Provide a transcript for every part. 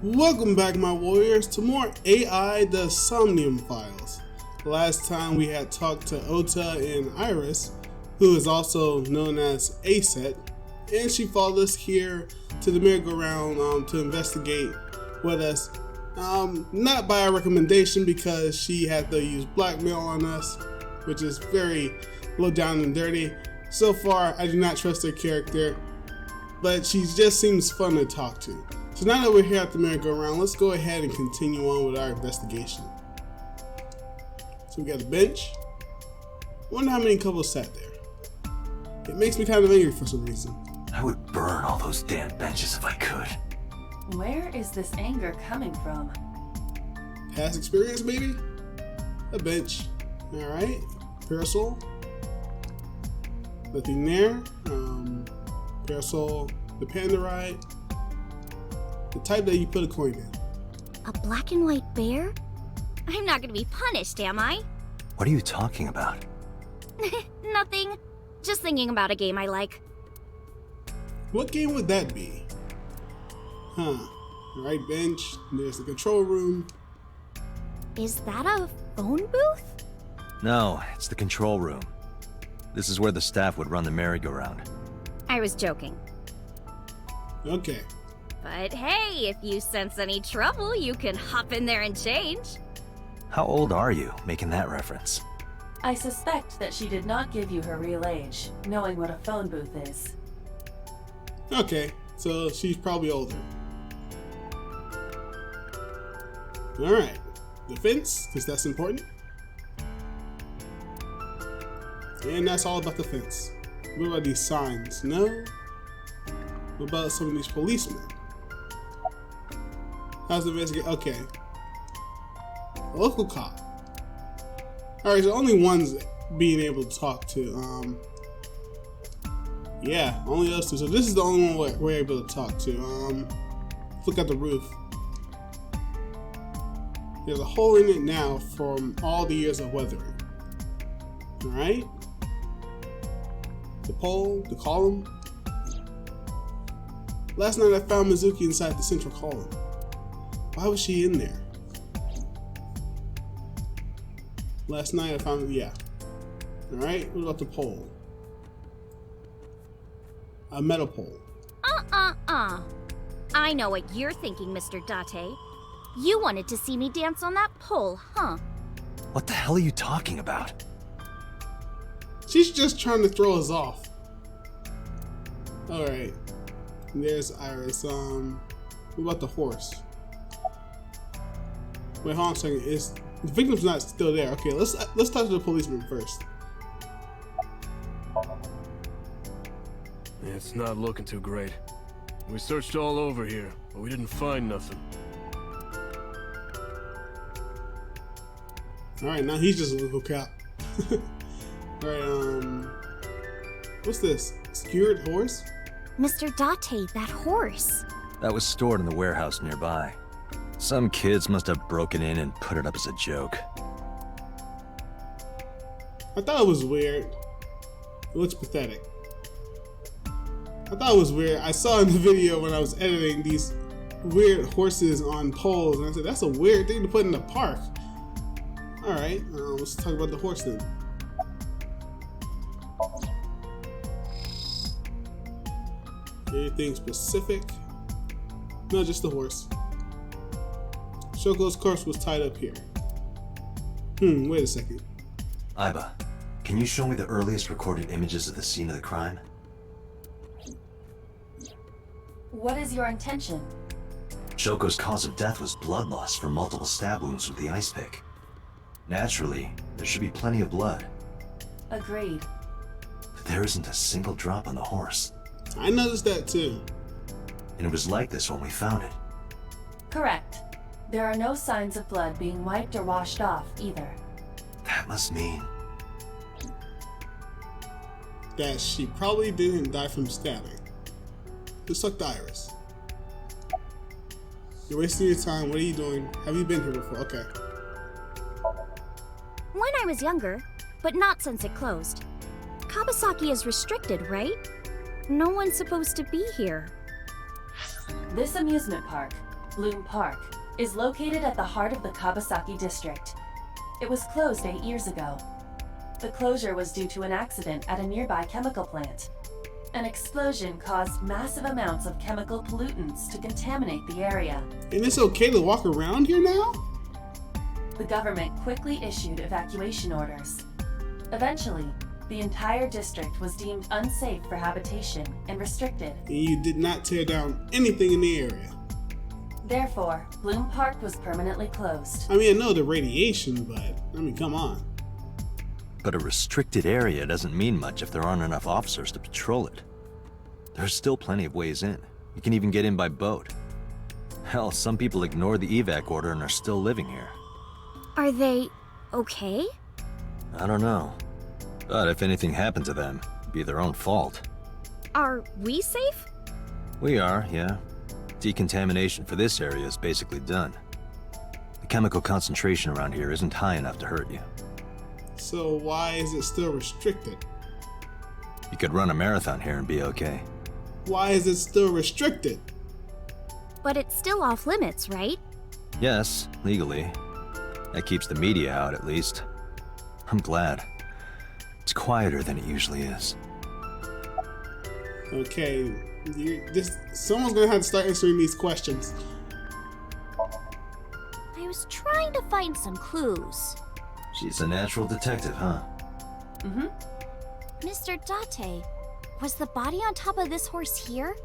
Welcome back, my warriors, to more AI the Somnium files. Last time we had talked to Ota and Iris, who is also known as Aset, and she followed us here to the merry-go-round to investigate with us. Not by our recommendation, because she had to use blackmail on us, which is very low down and dirty. So far, I do not trust her character, but she just seems fun to talk to. So now that we're here at the merry-go-round, let's go ahead and continue on with our investigation. So we got a bench. Wonder how many couples sat there. It makes me kind of angry for some reason. I would burn all those damn benches if I could. Where is this anger coming from? Past experience, maybe? A bench. Alright. Parasol. Nothing there. Parasol. The panda ride. The type that you put a coin in. A black and white bear? I'm not gonna be punished, am I? What are you talking about? Nothing. Just thinking about a game I like. What game would that be? Huh. Alright, bench. There's the control room. Is that a phone booth? No, it's the control room. This is where the staff would run the merry-go-round. I was joking. Okay. But hey, if you sense any trouble, you can hop in there and change. How old are you, making that reference? I suspect that she did not give you her real age, knowing what a phone booth is. Okay, so she's probably older. Alright. The fence, because that's important. And that's all about the fence. What about these signs? No? What about some of these policemen? How's the investigate? Okay. A local cop. Alright, so only one's being able to talk to. Yeah, only us two. So this is the only one we're able to talk to. Look at the roof. There's a hole in it now from all the years of weathering. Alright? The pole, the column. Last night I found Mizuki inside the central column. Why was she in there? Last night I found, yeah. Alright, what about the pole? A metal pole. I know what you're thinking, Mr. Date. You wanted to see me dance on that pole, huh? What the hell are you talking about? She's just trying to throw us off. Alright. There's Iris. What about the horse? Wait, hold on a second. The victim's not still there. Okay, let's talk to the policeman first. It's not looking too great. We searched all over here, but we didn't find nothing. Alright, now he's just a local cop. Alright, what's this? Skewered horse? Mr. Date, that horse. That was stored in the warehouse nearby. Some kids must have broken in and put it up as a joke. I thought it was weird. It looks pathetic. I thought it was weird. I saw in the video when I was editing these weird horses on poles, and I said, that's a weird thing to put in the park. Alright, let's talk about the horse then. Anything specific? No, just the horse. Shoko's corpse was tied up here. Wait a second. Aiba, can you show me the earliest recorded images of the scene of the crime? What is your intention? Shoko's cause of death was blood loss from multiple stab wounds with the ice pick. Naturally, there should be plenty of blood. Agreed. But there isn't a single drop on the horse. I noticed that too. And it was like this when we found it. Correct. There are no signs of blood being wiped or washed off, either. That must mean... that she probably didn't die from stabbing. Let's talk to Iris. You're wasting your time. What are you doing? Have you been here before? Okay. When I was younger, but not since it closed. Kawasaki is restricted, right? No one's supposed to be here. This amusement park, Bloom Park, is located at the heart of the Kawasaki district. It was closed 8 years ago. The closure was due to an accident at a nearby chemical plant. An explosion caused massive amounts of chemical pollutants to contaminate the area. And it's okay to walk around here now? The government quickly issued evacuation orders. Eventually, the entire district was deemed unsafe for habitation and restricted. And you did not tear down anything in the area. Therefore, Bloom Park was permanently closed. I mean, I know the radiation, but I mean, come on. But a restricted area doesn't mean much if there aren't enough officers to patrol it. There's still plenty of ways in. You can even get in by boat. Hell, some people ignored the evac order and are still living here. Are they okay? I don't know. But if anything happened to them, it'd be their own fault. Are we safe? We are, yeah. Decontamination for this area is basically done. The chemical concentration around here isn't high enough to hurt you. So why is it still restricted? You could run a marathon here and be okay. Why is it still restricted? But it's still off limits, right? Yes, legally. That keeps the media out, at least. I'm glad. It's quieter than it usually is. Okay, someone's gonna have to start answering these questions. I was trying to find some clues. She's a natural detective, huh? Mm-hmm. Mr. Date, was the body on top of this horse here?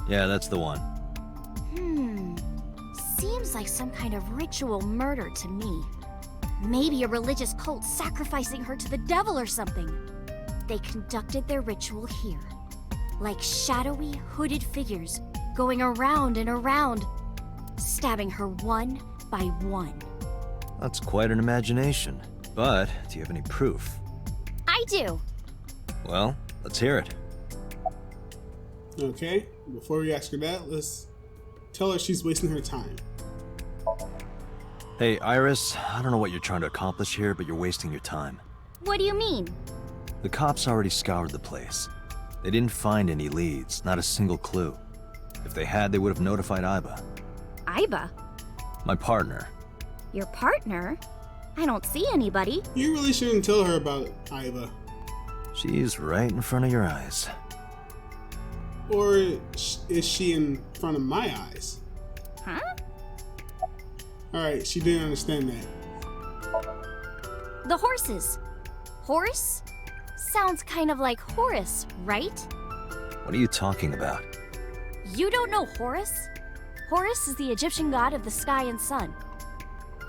Yeah, that's the one. Seems like some kind of ritual murder to me. Maybe a religious cult sacrificing her to the devil or something. They conducted their ritual here. Like shadowy, hooded figures going around and around, stabbing her one by one. That's quite an imagination. But, do you have any proof? I do. Well, let's hear it. Okay, before we ask her that, let's tell her she's wasting her time. Hey, Iris, I don't know what you're trying to accomplish here, but you're wasting your time. What do you mean? The cops already scoured the place. They didn't find any leads, not a single clue. If they had, they would have notified Iba. Iba? My partner. Your partner? I don't see anybody. You really shouldn't tell her about Iva. She's right in front of your eyes. Or is she in front of my eyes? Huh? Alright, she didn't understand that. The horses. Horse? Sounds kind of like Horus, right? What are you talking about? You don't know Horus? Horus is the Egyptian god of the sky and sun.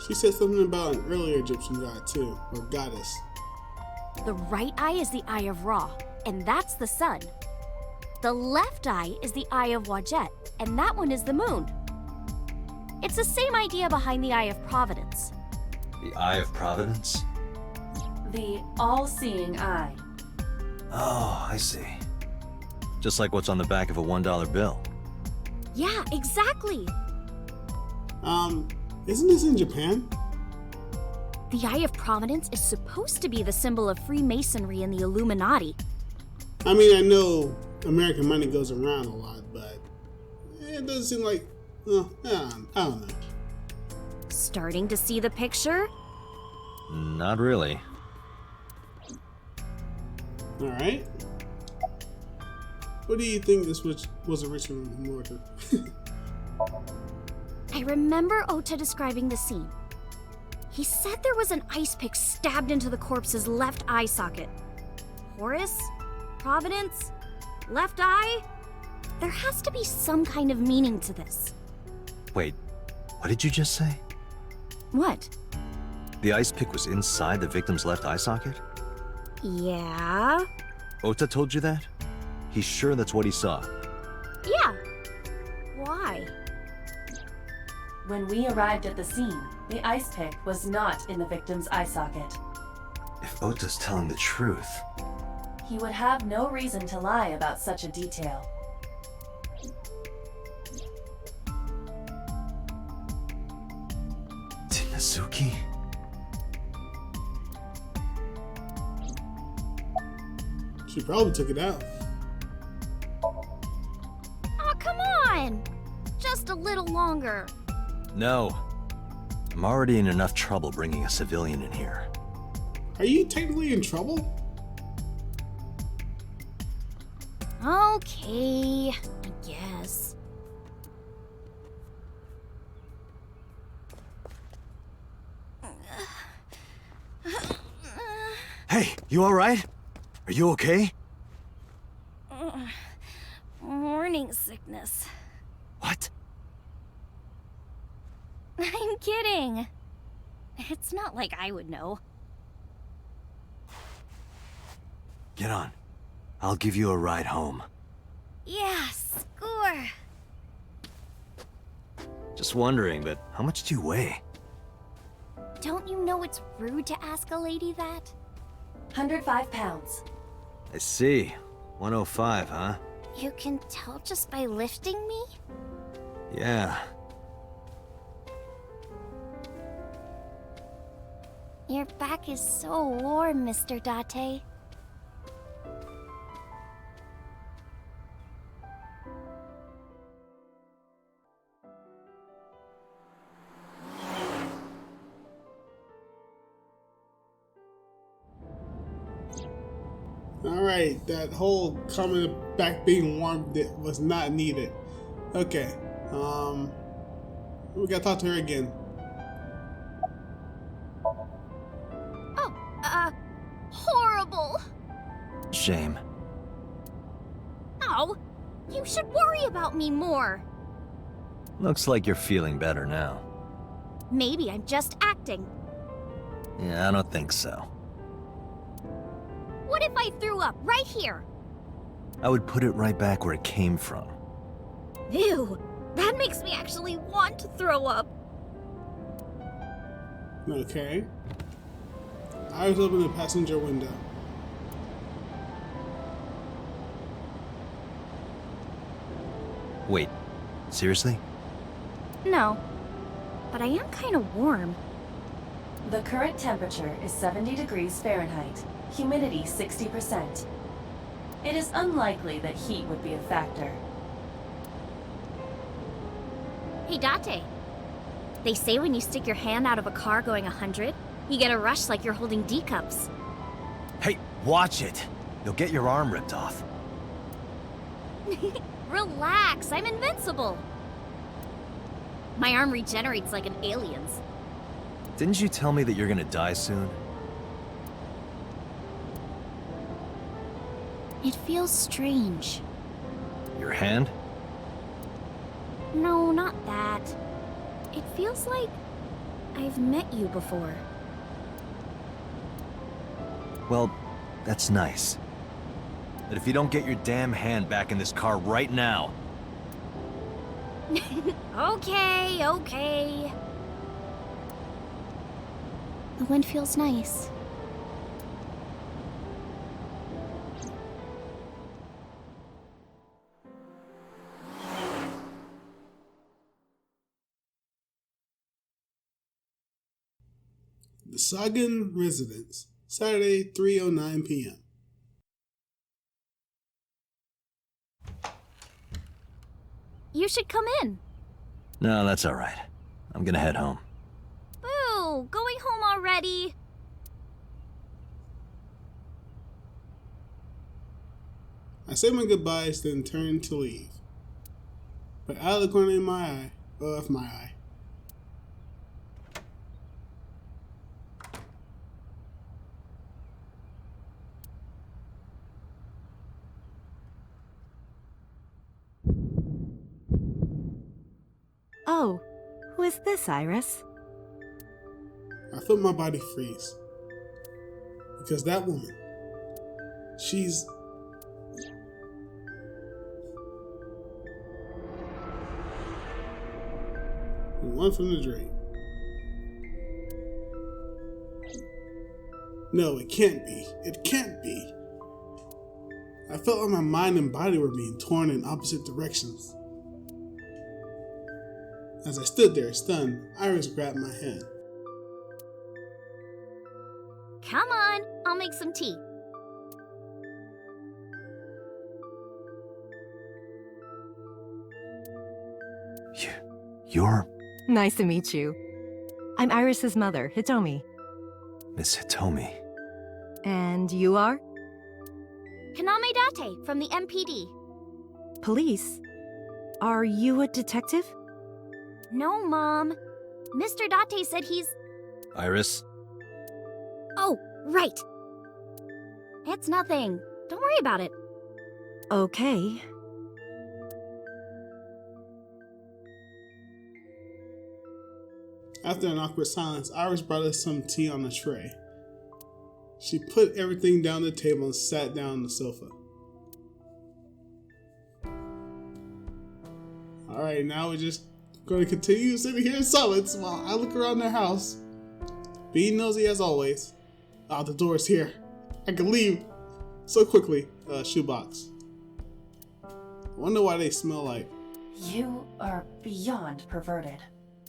She said something about an earlier Egyptian god too, or goddess. The right eye is the eye of Ra, and that's the sun. The left eye is the eye of Wajet, and that one is the moon. It's the same idea behind the eye of Providence. The Eye of Providence? The all-seeing eye. Oh, I see. Just like what's on the back of a $1 bill. Yeah, exactly. Isn't this in Japan? The Eye of Providence is supposed to be the symbol of Freemasonry and the Illuminati. I mean, I know American money goes around a lot, but it doesn't seem like, well, I don't know. Starting to see the picture? Not really. Alright. What do you think this was a ritual murder? I remember Ota describing the scene. He said there was an ice pick stabbed into the corpse's left eye socket. Horus? Providence? Left eye? There has to be some kind of meaning to this. Wait, what did you just say? What? The ice pick was inside the victim's left eye socket? Yeah? Ota told you that? He's sure that's what he saw. Yeah. Why? When we arrived at the scene, the ice pick was not in the victim's eye socket. If Ota's telling the truth... He would have no reason to lie about such a detail. Tinazuki? She probably took it out. Oh, come on! Just a little longer. longer. No. I'm already in enough trouble bringing a civilian in here. Are you technically in trouble? Okay, I guess. Hey, you alright? Are you okay? Morning sickness. What? I'm kidding. It's not like I would know. Get on. I'll give you a ride home. Yeah, score. Just wondering, but how much do you weigh? Don't you know it's rude to ask a lady that? 105 pounds. I see. 105, huh? You can tell just by lifting me? Yeah. Your back is so warm, Mr. Date. Alright, that whole comment of back being warm was not needed. Okay, we gotta talk to her again. Oh, horrible. Shame. Oh, you should worry about me more. Looks like you're feeling better now. Maybe I'm just acting. Yeah, I don't think so. What if I threw up right here? I would put it right back where it came from. Ew, that makes me actually want to throw up. Okay. Eyes open the passenger window. Wait, seriously? No, but I am kind of warm. The current temperature is 70 degrees Fahrenheit, humidity 60%. It is unlikely that heat would be a factor. Hey, Date. They say when you stick your hand out of a car going 100, you get a rush like you're holding D cups. Hey, watch it! You'll get your arm ripped off. Relax, I'm invincible. My arm regenerates like an alien's. Didn't you tell me that you're gonna die soon? It feels strange. Your hand? No, not that. It feels like I've met you before. Well, that's nice. But if you don't get your damn hand back in this car right now... Okay. The wind feels nice. The Sagan Residence, Saturday, 3:09 p.m. You should come in. No, that's alright. I'm gonna head home. Boo! Going home already? I say my goodbyes, then turn to leave. But out of the corner of my eye. Oh, who is this, Iris? I felt my body freeze. Because that woman, she's... the one from the drain. No, it can't be. It can't be. I felt like my mind and body were being torn in opposite directions. As I stood there, stunned, Iris grabbed my hand. Come on, I'll make some tea. You You're Nice to meet you. I'm Iris's mother, Hitomi. Miss Hitomi. And you are? Kaname Date from the MPD. Police? Are you a detective? No, Mom. Mr. Date said he's... Iris? Oh, right. It's nothing. Don't worry about it. Okay. After an awkward silence, Iris brought us some tea on a tray. She put everything down the table and sat down on the sofa. Alright, now we're just going to continue sitting here in silence while I look around the house. Being nosy as always. Ah, the door is here. I can leave so quickly. Shoebox. I wonder why they smell like. You are beyond perverted.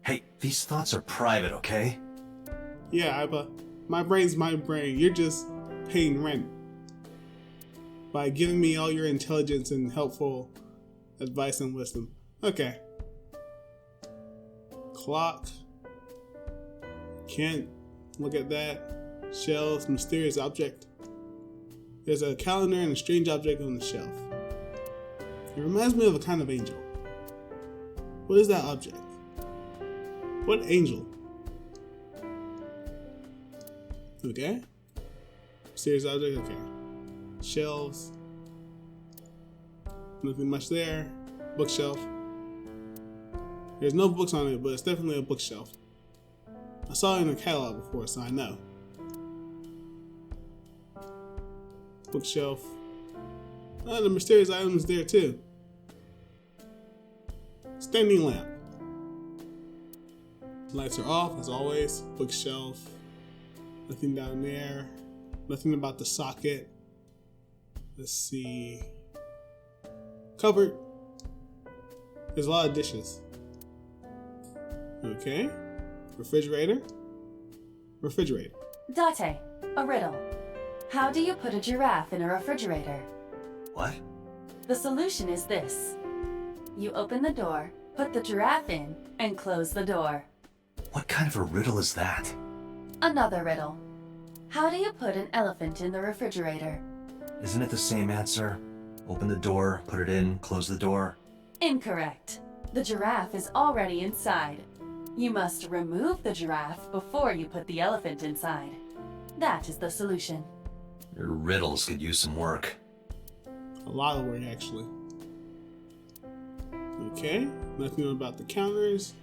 Hey, these thoughts are private, okay? Yeah, Iba. My brain's my brain. You're just paying rent by giving me all your intelligence and helpful advice and wisdom. Okay. Clock. Can't look at that. Shelves, mysterious object. There's a calendar and a strange object on the shelf. It reminds me of a kind of angel. What is that object? What angel? Okay. Mysterious object, okay. Shelves. Nothing much there. Bookshelf. There's no books on it, but it's definitely a bookshelf. I saw it in the catalog before, so I know. Bookshelf. Oh, the mysterious item is there too. Standing lamp. Lights are off as always. Bookshelf. Nothing down there. Nothing about the socket. Let's see. Cupboard. There's a lot of dishes. Okay. Refrigerator. Refrigerator. Date, a riddle. How do you put a giraffe in a refrigerator? What? The solution is this. You open the door, put the giraffe in, and close the door. What kind of a riddle is that? Another riddle. How do you put an elephant in the refrigerator? Isn't it the same answer? Open the door, put it in, close the door. Incorrect. The giraffe is already inside. You must remove the giraffe before you put the elephant inside. That is the solution. Your riddles could use some work. A lot of work, actually. Okay. Nothing about the counters.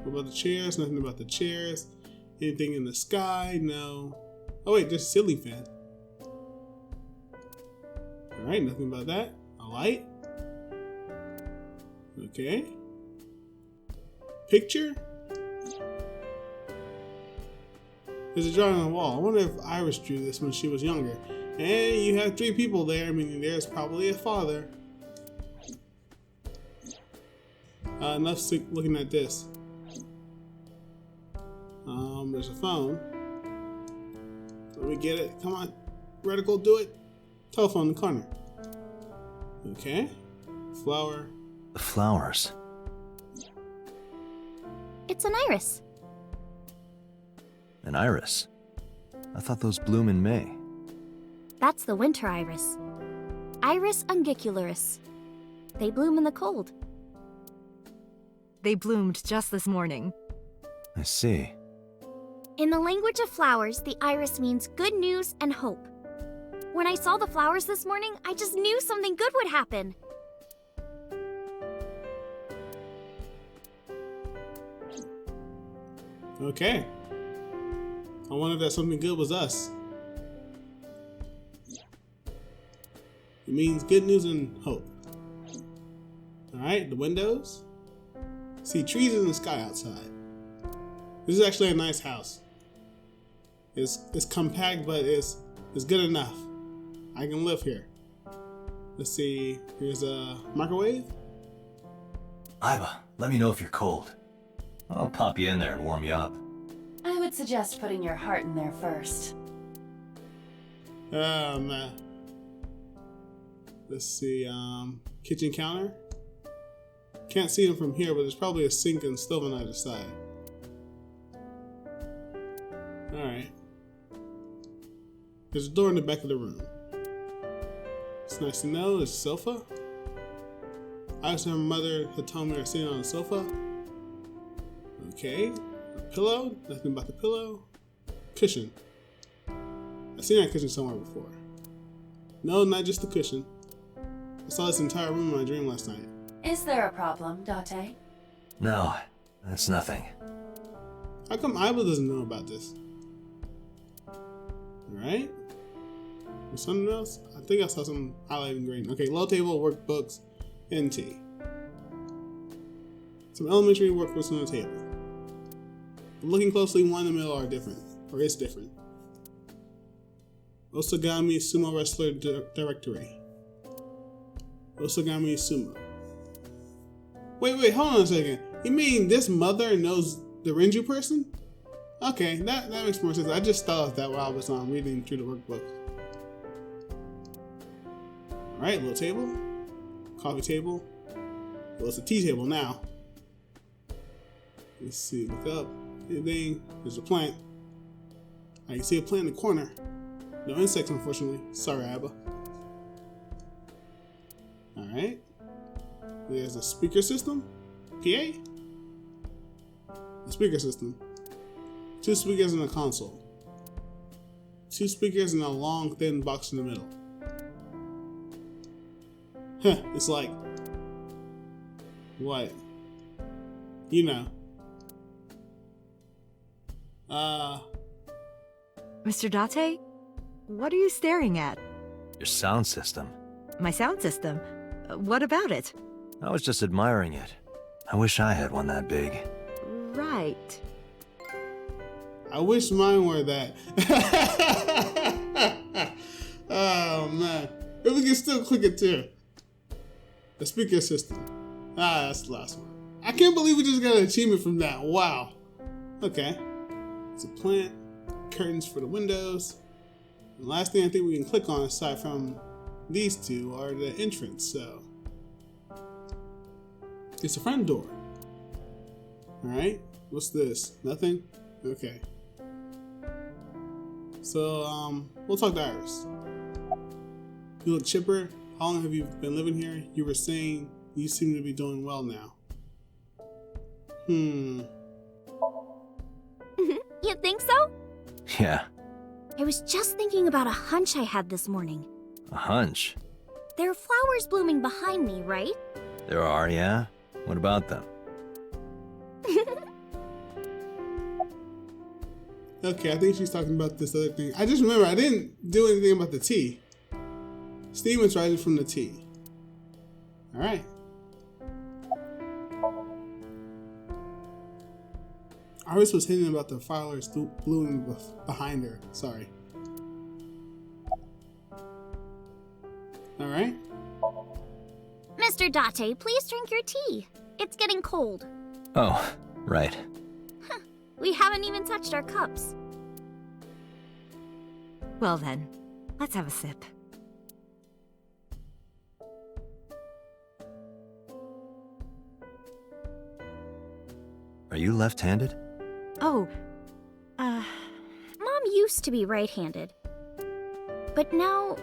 What about the chairs? Nothing about the chairs. Anything in the sky? No. Oh wait, there's a ceiling fan. Alright, nothing about that. A light. Okay. Picture? There's a drawing on the wall. I wonder if Iris drew this when she was younger. And you have 3 people there, meaning there's probably a father. Enough looking at this. There's a phone. Let me get it. Come on. Reticle, do it. Telephone in the corner. Okay. Flower. The flowers. It's an iris. An iris? I thought those bloom in May. That's the winter iris. Iris ungicularis. They bloom in the cold. They bloomed just this morning. I see. In the language of flowers, the iris means good news and hope. When I saw the flowers this morning, I just knew something good would happen. Okay. I wonder if that something good was us. It means good news and hope. Alright, the windows. See trees in the sky outside. This is actually a nice house. It's compact, but it's good enough. I can live here. Let's see. Here's a microwave. Iva, let me know if you're cold. I'll pop you in there and warm you up. I would suggest putting your heart in there first. Let's see. Kitchen counter. Can't see them from here, but there's probably a sink and stove on either side. Alright. There's a door in the back of the room. It's nice to know. There's a sofa. I was her mother had told me I was sitting on a sofa. Okay. A pillow. Nothing about the pillow. Cushion. I've seen that cushion somewhere before. No, not just the cushion. I saw this entire room in my dream last night. Is there a problem, Date? No, that's nothing. How come Iba doesn't know about this? Alright. There's something else? I think I saw some highlighting green. Okay, low table, workbooks, and tea. Some elementary workbooks on the table. But looking closely, one in the middle are different. Or is different. Osagami Sumo Wrestler Directory. Osagami Sumo. Wait, hold on a second. You mean this mother knows the Renju person? Okay, that makes more sense. I just thought of that while I was reading through the workbook. Alright, little table. Coffee table. Well, it's a tea table now. Let's see, look up. Anything? There's a plant. I can see a plant in the corner. No insects, unfortunately. Sorry, Abba. Alright. There's a speaker system. PA? A speaker system. 2 speakers in a console. 2 speakers in a long, thin box in the middle. Huh, it's like... what? You know. Mr. Date? What are you staring at? Your sound system. My sound system? What about it? I was just admiring it. I wish I had one that big. Right. I wish mine were that. Oh man. But we can still click it too. The speaker system. That's the last one. I can't believe we just got an achievement from that. Wow. Okay. It's a plant. Curtains for the windows. The last thing I think we can click on aside from these two are the entrance, so. It's a front door. Alright. What's this? Nothing? Okay. So, we'll talk to Iris. You look chipper. How long have you been living here? You were saying you seem to be doing well now. You think so? Yeah. I was just thinking about a hunch I had this morning. A hunch? There are flowers blooming behind me, right? There are, yeah? What about them? Okay, I think she's talking about this other thing. I just remember I didn't do anything about the tea. Steam is rising from the tea. Alright. Iris was hinting about the flowers blooming behind her. Sorry. Alright. Mr. Date, please drink your tea. It's getting cold. Oh, right. We haven't even touched our cups. Well then, let's have a sip. Are you left-handed? Oh, Mom used to be right-handed. But now...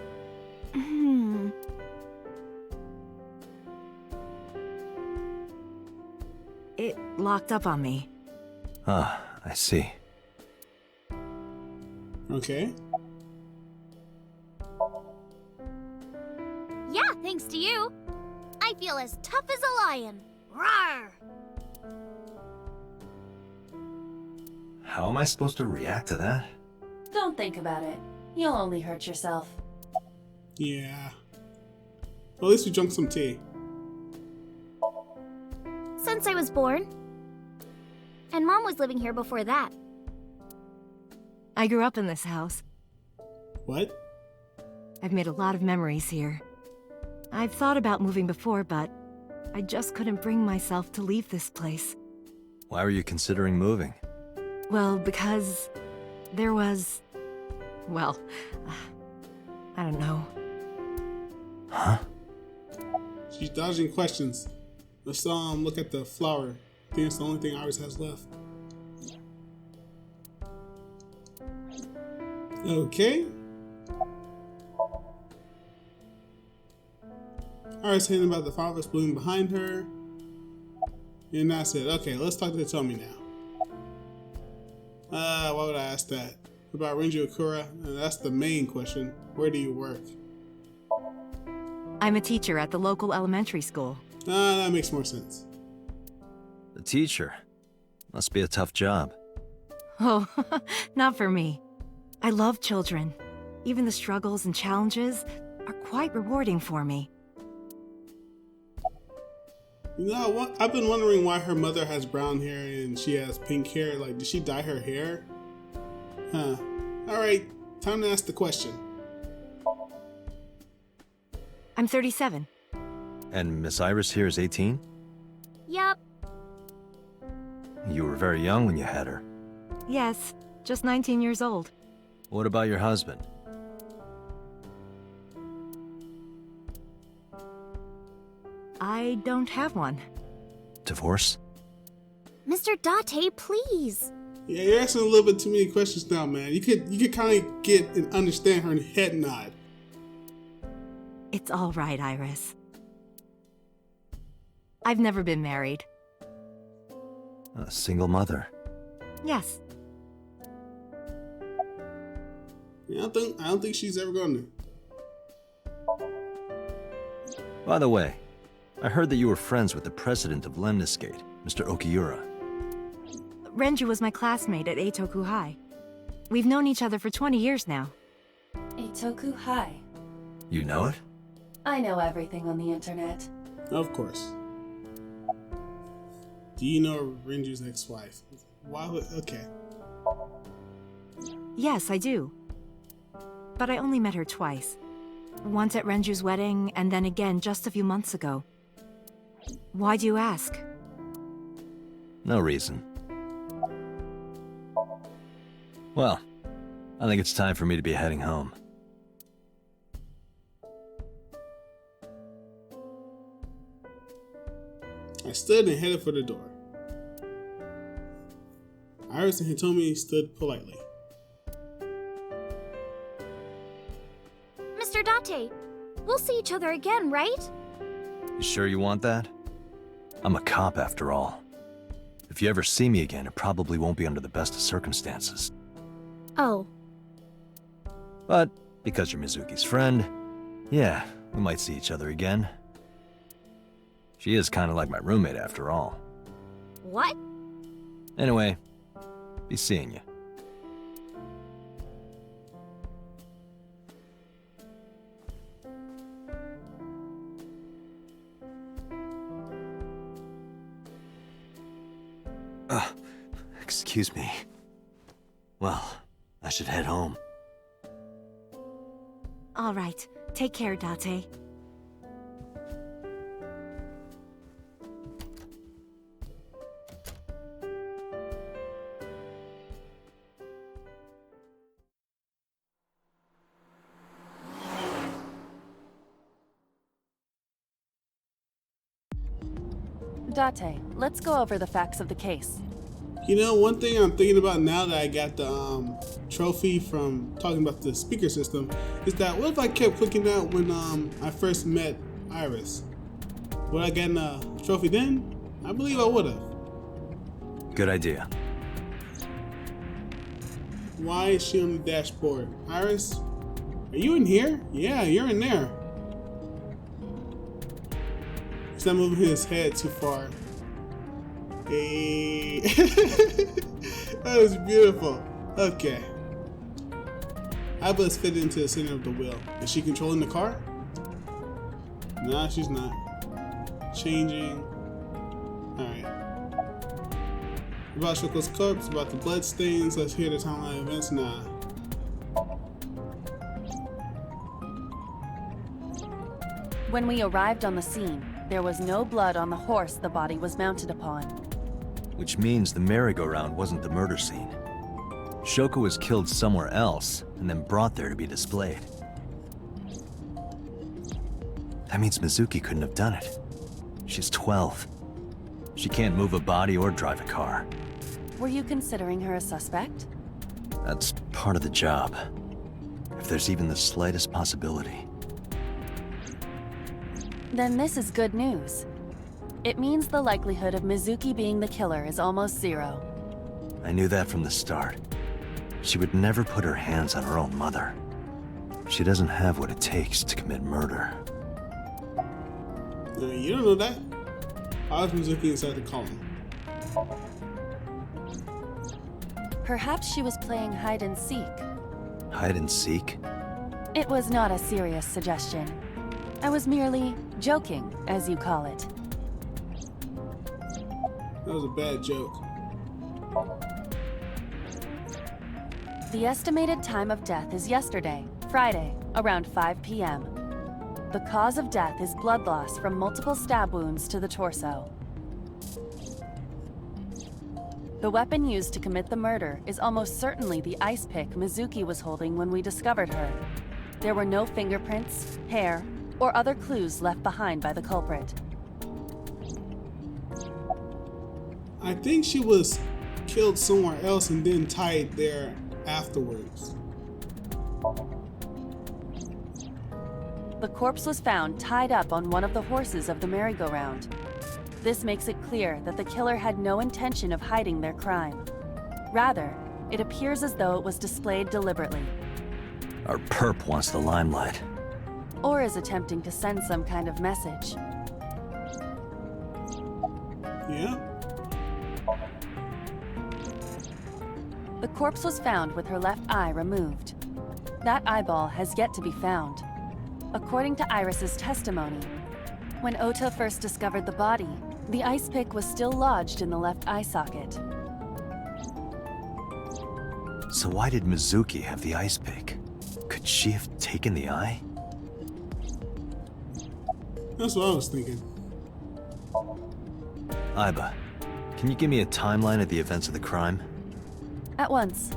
it locked up on me. Ah, I see. Okay. Yeah, thanks to you. I feel as tough as a lion. Rawr! How am I supposed to react to that? Don't think about it. You'll only hurt yourself. Yeah. Well, at least we drank some tea. Since I was born. And Mom was living here before that. I grew up in this house. What? I've made a lot of memories here. I've thought about moving before, but I just couldn't bring myself to leave this place. Why were you considering moving? Well, because there was... well, I don't know. Huh? She's dodging questions. Let's look at the flower. I think it's the only thing Iris has left. Okay. Iris hitting about the flowers blooming behind her. And that's it. Okay, let's talk to Tommy now. Why would I ask that? About Renju Akura? That's the main question. Where do you work? I'm a teacher at the local elementary school. That makes more sense. The teacher. Must be a tough job. Oh, not for me. I love children. Even the struggles and challenges are quite rewarding for me. You know what? I've been wondering why her mother has brown hair and she has pink hair. Like, did she dye her hair? Huh. Alright, time to ask the question. I'm 37. And Miss Iris here is 18? Yup. You were very young when you had her. Yes, just 19 years old. What about your husband? I don't have one. Divorce? Mr. Date, please. Yeah, you're asking a little bit too many questions now, man. You could kind of get and understand her head nod. It's all right, Iris. I've never been married. A single mother. Yes. Yeah, I don't think she's ever going to. By the way, I heard that you were friends with the president of Lemniscate, Mr. Okiura. Renju was my classmate at Eitoku High. We've known each other for 20 years now. Eitoku High. You know it? I know everything on the internet. Of course. Do you know Renju's ex-wife? Why would... Okay. Yes, I do. But I only met her twice. Once at Renju's wedding, and then again just a few months ago. Why do you ask? No reason. Well, I think it's time for me to be heading home. I stood and headed for the door. Iris and Hitomi stood politely. Mr. Date, we'll see each other again, right? You sure you want that? I'm a cop after all. If you ever see me again, it probably won't be under the best of circumstances. Oh. But because you're Mizuki's friend, yeah, we might see each other again. She is kind of like my roommate after all. What? Anyway, be seeing you. Excuse me. Well, I should head home. All right. Take care, Date. Date, let's go over the facts of the case. You know, one thing I'm thinking about now that I got the trophy from talking about the speaker system is that what if I kept clicking that when I first met Iris? Would I get a trophy then? I believe I would have. Good idea. Why is she on the dashboard? Iris? Are you in here? Yeah, you're in there. He's not moving his head too far. Hey. That was beautiful. Okay. How about let's fit into the center of the wheel? Is she controlling the car? Nah, she's not. Changing. Alright. About Shoko's corpse, about the blood stains, let's hear the timeline events now. When we arrived on the scene, there was no blood on the horse the body was mounted upon. Which means the merry-go-round wasn't the murder scene. Shoko was killed somewhere else and then brought there to be displayed. That means Mizuki couldn't have done it. She's 12. She can't move a body or drive a car. Were you considering her a suspect? That's part of the job. If there's even the slightest possibility. Then this is good news. It means the likelihood of Mizuki being the killer is almost zero. I knew that from the start. She would never put her hands on her own mother. She doesn't have what it takes to commit murder. You don't know that. How is Mizuki inside the column? Perhaps she was playing hide and seek. Hide and seek? It was not a serious suggestion. I was merely joking, as you call it. That was a bad joke. The estimated time of death is yesterday, Friday, around 5 p.m. The cause of death is blood loss from multiple stab wounds to the torso. The weapon used to commit the murder is almost certainly the ice pick Mizuki was holding when we discovered her. There were no fingerprints, hair, or other clues left behind by the culprit. I think she was killed somewhere else and then tied there afterwards. The corpse was found tied up on one of the horses of the merry-go-round. This makes it clear that the killer had no intention of hiding their crime. Rather, it appears as though it was displayed deliberately. Our perp wants the limelight. Or is attempting to send some kind of message. Yeah? The corpse was found with her left eye removed. That eyeball has yet to be found. According to Iris's testimony, when Ota first discovered the body, the ice pick was still lodged in the left eye socket. So why did Mizuki have the ice pick? Could she have taken the eye? That's what I was thinking. Aiba, can you give me a timeline of the events of the crime? At once.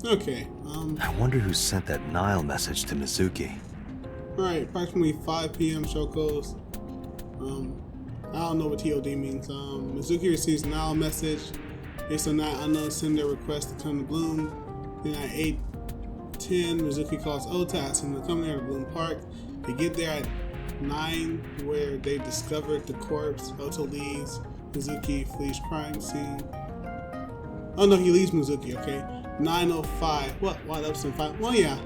Okay, I wonder who sent that Nile message to Mizuki. alright, approximately 5 p.m. Shoko's. I don't know what TOD means. Mizuki receives an owl message. Based on that, unknown send their request to come to Bloom. Then at 8:10, Mizuki calls Ota, asks him to come there to Bloom Park. They get there at 9, where they discovered the corpse. Ota leaves. Mizuki flees crime scene. Oh no, he leaves Mizuki, okay. 9:05. What? Why that was in 5? Well, yeah.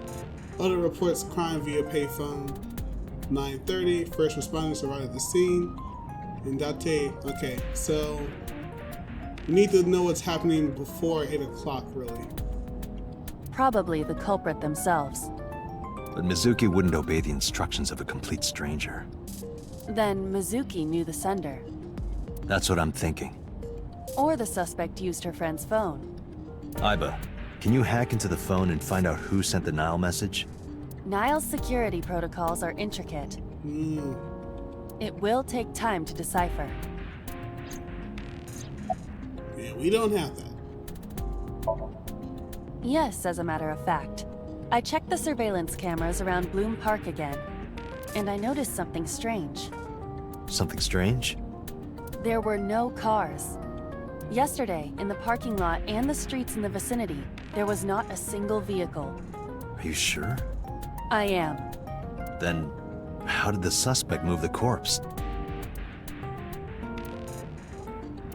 Ota reports crime via payphone. 9:30. First responders arrive at the scene. And Date. Okay, so we need to know what's happening before 8 o'clock, really. Probably the culprit themselves. But Mizuki wouldn't obey the instructions of a complete stranger. Then Mizuki knew the sender. That's what I'm thinking. Or the suspect used her friend's phone. Aiba, can you hack into the phone and find out who sent the Nile message? Nile's security protocols are intricate. It will take time to decipher. Yeah, we don't have that. Yes, as a matter of fact. I checked the surveillance cameras around Bloom Park again, and I noticed something strange. Something strange? There were no cars. Yesterday, in the parking lot and the streets in the vicinity, there was not a single vehicle. Are you sure? I am. Then, how did the suspect move the corpse?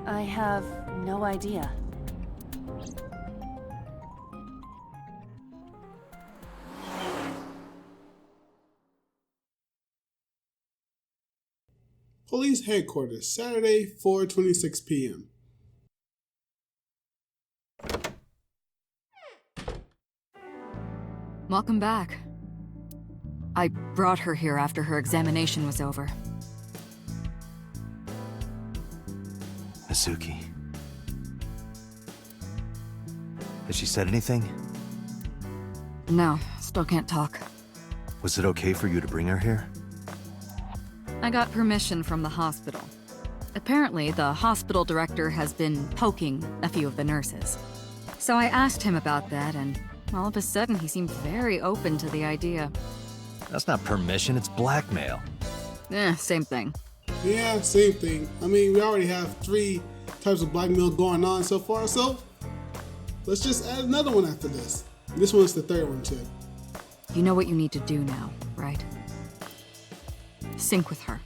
I have no idea. Police headquarters, Saturday, 4:26 p.m. Welcome back. I brought her here after her examination was over. Mizuki. Has she said anything? No, still can't talk. Was it okay for you to bring her here? I got permission from the hospital. Apparently, the hospital director has been poking a few of the nurses. So I asked him about that, and all of a sudden he seemed very open to the idea. That's not permission, it's blackmail. Same thing. Yeah, same thing. I mean, we already have 3 types of blackmail going on so far, so let's just add another one after this. This one's the 3rd one too. You know what you need to do now, right? Sync with her.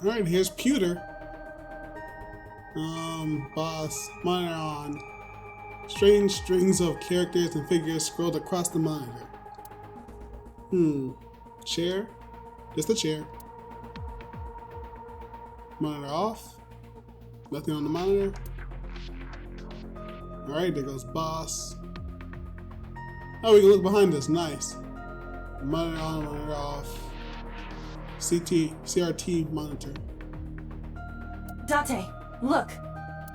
Alright, here's Pewter. Boss, monitor on. Strange strings of characters and figures scrolled across the monitor. Chair? Just a chair. Monitor off. Nothing on the monitor. Alright, there goes Boss. Oh, we can look behind us. Nice. Monitor on, monitor off. CRT monitor. Date, look!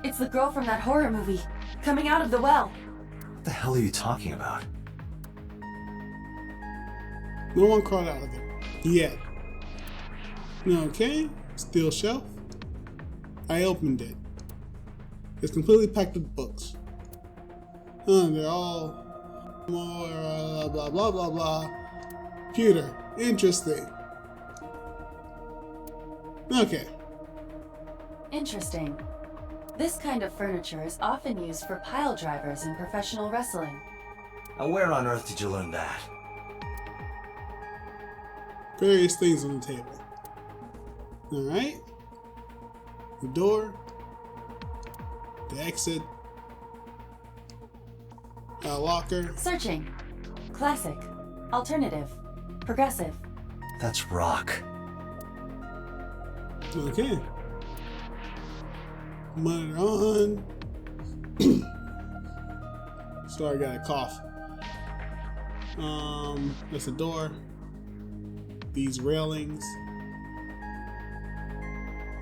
It's the girl from that horror movie, coming out of the well. What the hell are you talking about? No one crawled out of it. Yet. Okay, steel shelf. I opened it. It's completely packed with books. They're all more blah blah blah blah. Pewter. Interesting. Okay. Interesting. This kind of furniture is often used for pile drivers in professional wrestling. Now where on earth did you learn that? Various things on the table. Alright. The door. The exit. A locker. Searching. Classic. Alternative. Progressive. That's rock. Okay. Monitor on. Sorry, I got a cough. That's the door. These railings.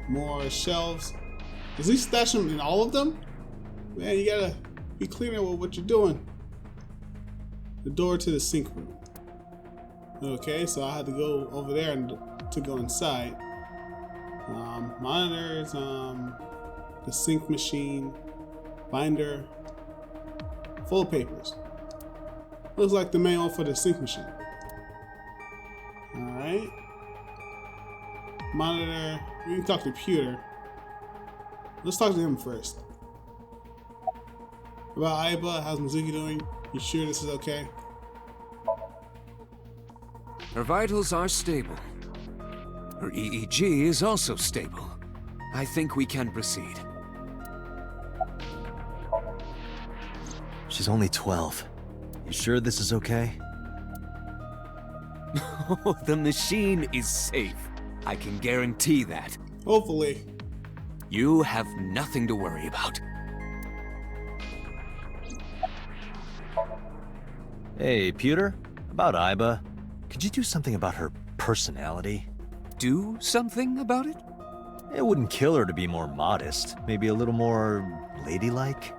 More shelves. Does he stash them in all of them? Man, you gotta be cleaner with what you're doing. The door to the sink room. Okay, so I had to go over there to go inside. Monitors, the sink machine, binder, full of papers. Looks like the manual for the sink machine. Alright. Monitor, we can talk to Pewter. Let's talk to him first. About Aiba, how's Mizuki doing? You sure this is okay? Her vitals are stable. Her EEG is also stable. I think we can proceed. She's only 12. You sure this is okay? Oh, the machine is safe. I can guarantee that. Hopefully. You have nothing to worry about. Hey, Pewter? About Aiba, could you do something about her personality? Do something about it? It wouldn't kill her to be more modest. Maybe a little more ladylike?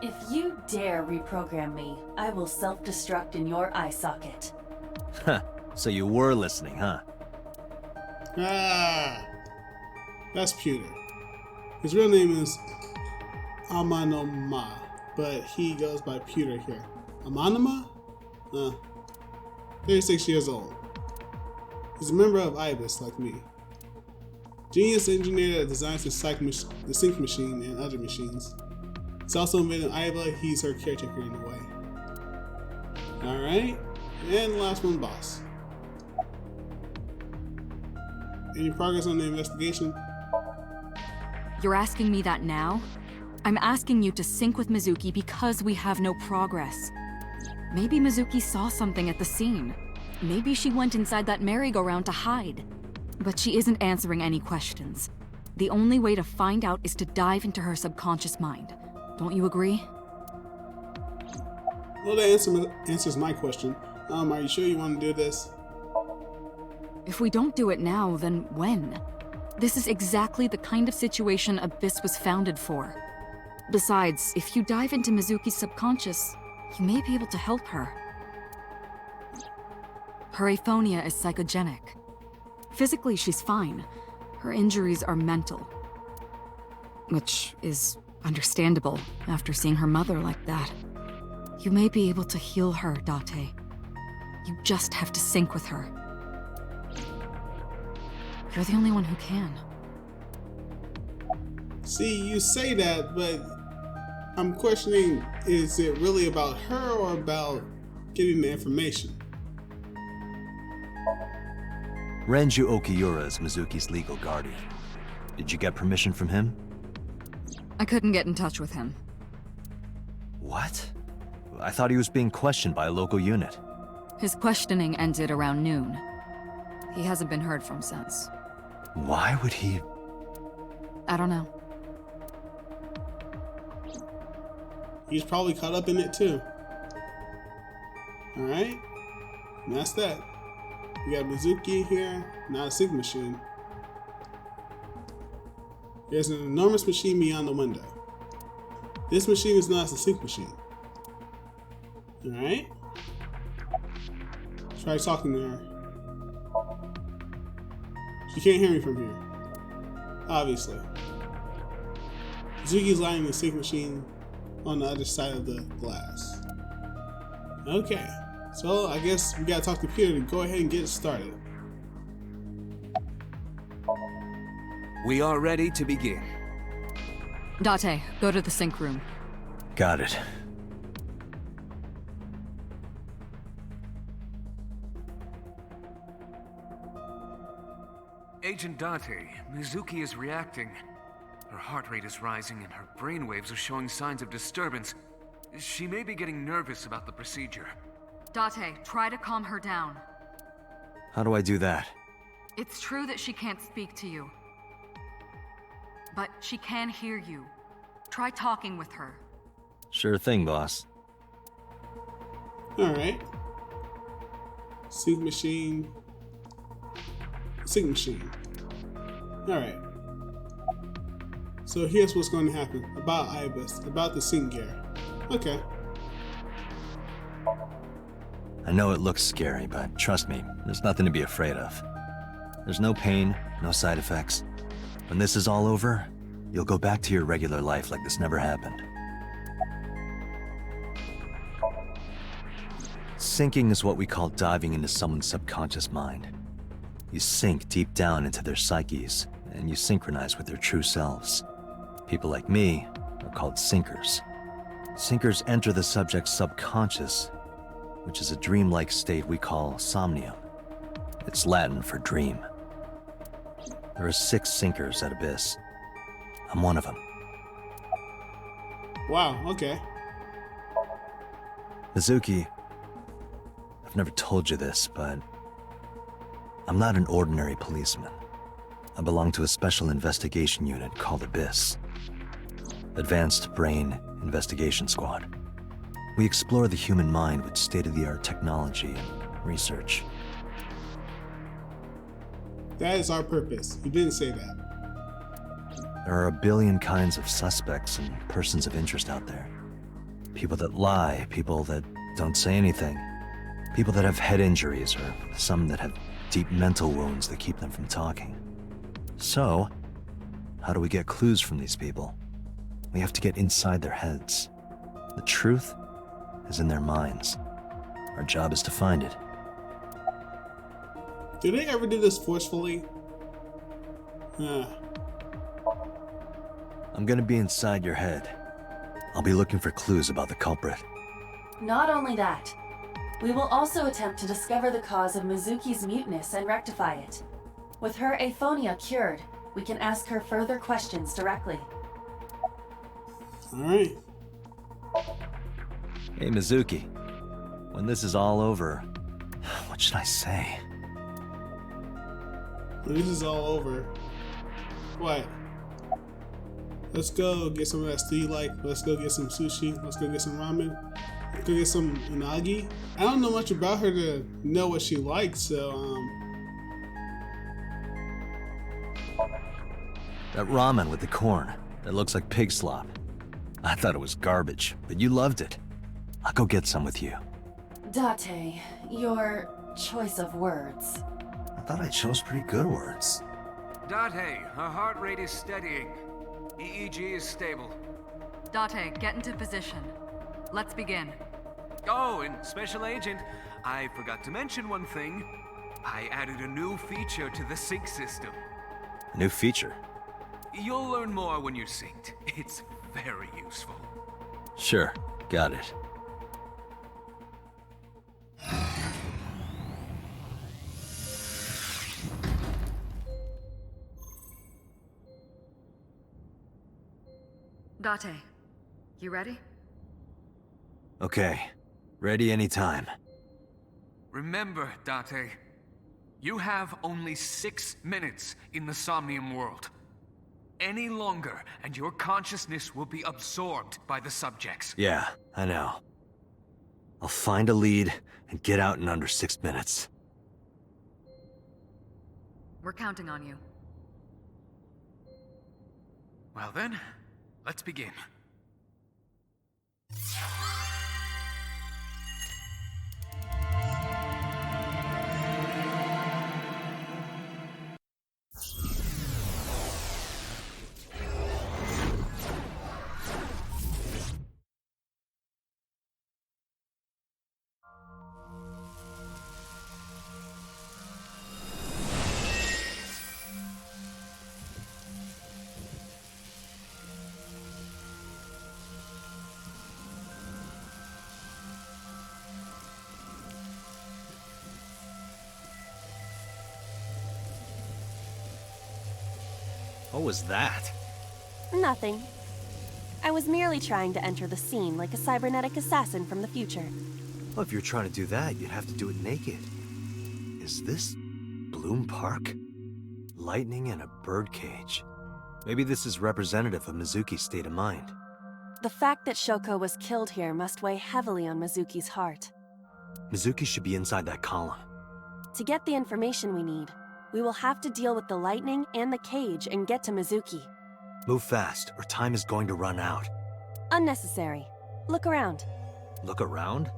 If you dare reprogram me, I will self-destruct in your eye socket. Huh. So you were listening, huh? Ah, that's Pewter. His real name is Amanoma, but he goes by Pewter here. Amanoma? 36 years old. He's a member of IBIS, like me. Genius engineer that designs the sink machine and other machines. He's also invented Aiba, he's her caretaker in a way. Alright, and the last one, Boss. Any progress on the investigation? You're asking me that now? I'm asking you to sync with Mizuki because we have no progress. Maybe Mizuki saw something at the scene. Maybe she went inside that merry-go-round to hide. But she isn't answering any questions. The only way to find out is to dive into her subconscious mind. Don't you agree? Well, that answers my question. Are you sure you want to do this? If we don't do it now, then when? This is exactly the kind of situation Abyss was founded for. Besides, if you dive into Mizuki's subconscious, You may be able to help her. Her aphonia is psychogenic. Physically, she's fine. Her injuries are mental. Which is understandable after seeing her mother like that. You may be able to heal her, Date. You just have to sync with her. You're the only one who can. See, you say that, but I'm questioning, is it really about her or about getting the information? Renju Okiura is Mizuki's legal guardian. Did you get permission from him? I couldn't get in touch with him. What? I thought he was being questioned by a local unit. His questioning ended around noon. He hasn't been heard from since. Why would he... I don't know. He's probably caught up in it too. Alright? And that's that. We got Mizuki here, not a sync machine. There's an enormous machine beyond the window. This machine is not a sync machine. Alright? Try talking to her. She can't hear me from here. Obviously. Mizuki's lighting the sync machine on the other side of the glass. Okay. So I guess we gotta talk to Peter to go ahead and get it started. We are ready to begin. Date, go to the sync room. Got it. Agent Date, Mizuki is reacting. Her heart rate is rising and her brainwaves are showing signs of disturbance. She may be getting nervous about the procedure. Date, try to calm her down. How do I do that? It's true that she can't speak to you. But she can hear you. Try talking with her. Sure thing, boss. Alright. Sync machine. Sync machine. Alright. So here's what's going to happen. About Ibis. About the sync gear. Okay. I know it looks scary, but trust me, there's nothing to be afraid of. There's no pain, no side effects. When this is all over, you'll go back to your regular life like this never happened. Sinking is what we call diving into someone's subconscious mind. You sink deep down into their psyches, and you synchronize with their true selves. People like me are called sinkers. Sinkers enter the subject's subconscious, which is a dreamlike state we call Somnium. It's Latin for dream. There are 6 sinkers at Abyss. I'm one of them. Wow, okay. Mizuki, I've never told you this, but I'm not an ordinary policeman. I belong to a special investigation unit called Abyss. Advanced Brain Investigation Squad. We explore the human mind with state-of-the-art technology and research. That is our purpose. You didn't say that. There are a billion kinds of suspects and persons of interest out there. People that lie, people that don't say anything, people that have head injuries, or some that have deep mental wounds that keep them from talking. So, how do we get clues from these people? We have to get inside their heads. The truth is in their minds. Our job is to find it. Do they ever do this forcefully? I'm gonna be inside your head. I'll be looking for clues about the culprit. Not only that, we will also attempt to discover the cause of Mizuki's muteness and rectify it. With her aphonia cured, we can ask her further questions directly. Alright. Hey, Mizuki. When this is all over, what should I say? When this is all over. What? Let's go get some of that stew you like. Let's go get some sushi. Let's go get some ramen. Let's go get some unagi. I don't know much about her to know what she likes, so That ramen with the corn. That looks like pig slop. I thought it was garbage, but you loved it. I'll go get some with you. Date, your choice of words. I thought I chose pretty good words. Date, her heart rate is steadying. EEG is stable. Date, get into position. Let's begin. Oh, and Special Agent, I forgot to mention one thing. I added a new feature to the sync system. A new feature? You'll learn more when you're synced. It's very useful. Sure, got it. Date, you ready? Okay, ready anytime. Remember, Date, you have only 6 minutes in the Somnium world. Any longer, and your consciousness will be absorbed by the subjects. Yeah, I know. I'll find a lead and get out in under 6 minutes. We're counting on you. Well then, let's begin. What was that? Nothing. I was merely trying to enter the scene like a cybernetic assassin from the future. Well, if you're trying to do that, you'd have to do it naked. Is this Bloom Park? Lightning and a birdcage. Maybe this is representative of Mizuki's state of mind. The fact that Shoko was killed here must weigh heavily on Mizuki's heart. Mizuki should be inside that column. To get the information we need, we will have to deal with the lightning and the cage and get to Mizuki. Move fast, or time is going to run out. Unnecessary. Look around. Look around?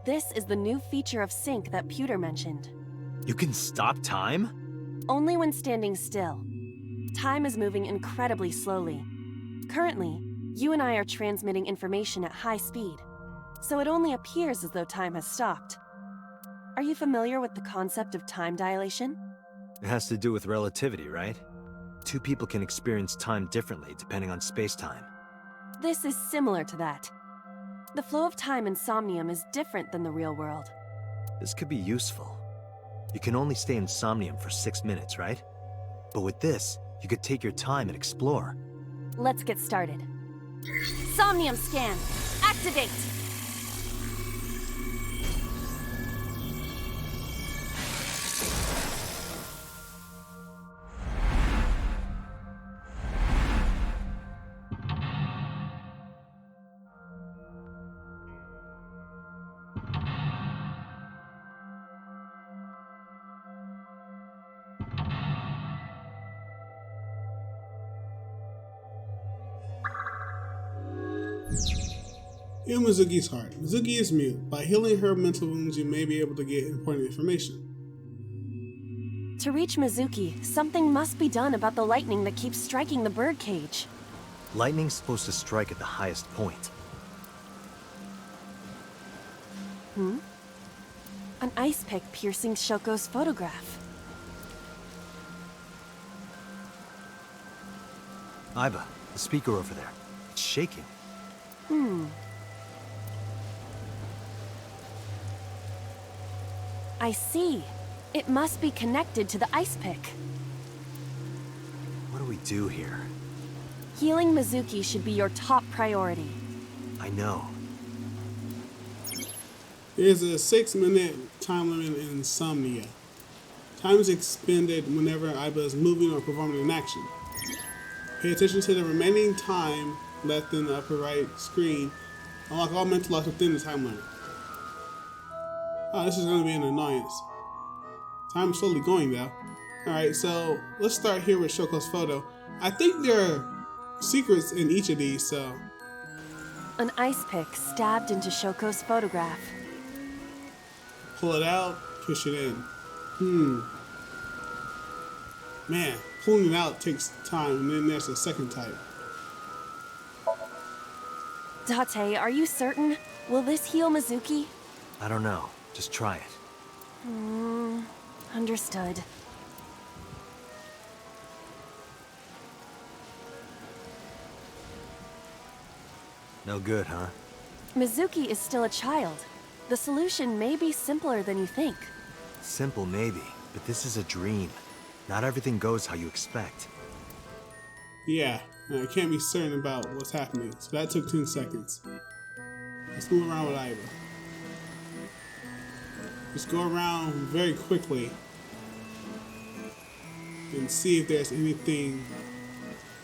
This is the new feature of sync that Pewter mentioned. You can stop time? Only when standing still. Time is moving incredibly slowly. Currently, you and I are transmitting information at high speed, so it only appears as though time has stopped. Are you familiar with the concept of time dilation? It has to do with relativity, right? Two people can experience time differently depending on space-time. This is similar to that. The flow of time in Somnium is different than the real world. This could be useful. You can only stay in Somnium for 6 minutes, right? But with this, you could take your time and explore. Let's get started. Somnium scan! Activate! In Mizuki's heart, Mizuki is mute. By healing her mental wounds, you may be able to get important information. To reach Mizuki, something must be done about the lightning that keeps striking the birdcage. Lightning's supposed to strike at the highest point. An ice pick piercing Shoko's photograph. Aiba, the speaker over there. It's shaking. I see. It must be connected to the ice pick. What do we do here? Healing Mizuki should be your top priority. I know. There's a 6-minute time limit in Insomnia. Time is expended whenever Aiba is moving or performing an action. Pay attention to the remaining time left in the upper right screen. Unlock all mental locks within the time limit. Oh, this is going to be an annoyance. Time is slowly going though. Alright, so let's start here with Shoko's photo. I think there are secrets in each of these, so An ice pick stabbed into Shoko's photograph. Pull it out, push it in. Man, pulling it out takes time, and then there's a second type. Date, are you certain? Will this heal Mizuki? I don't know. Just try it. Understood. No good, huh? Mizuki is still a child. The solution may be simpler than you think. Simple, maybe. But this is a dream. Not everything goes how you expect. Yeah, I can't be certain about what's happening, so that took 10 seconds. Let's move around with Iva. Just go around very quickly and see if there's anything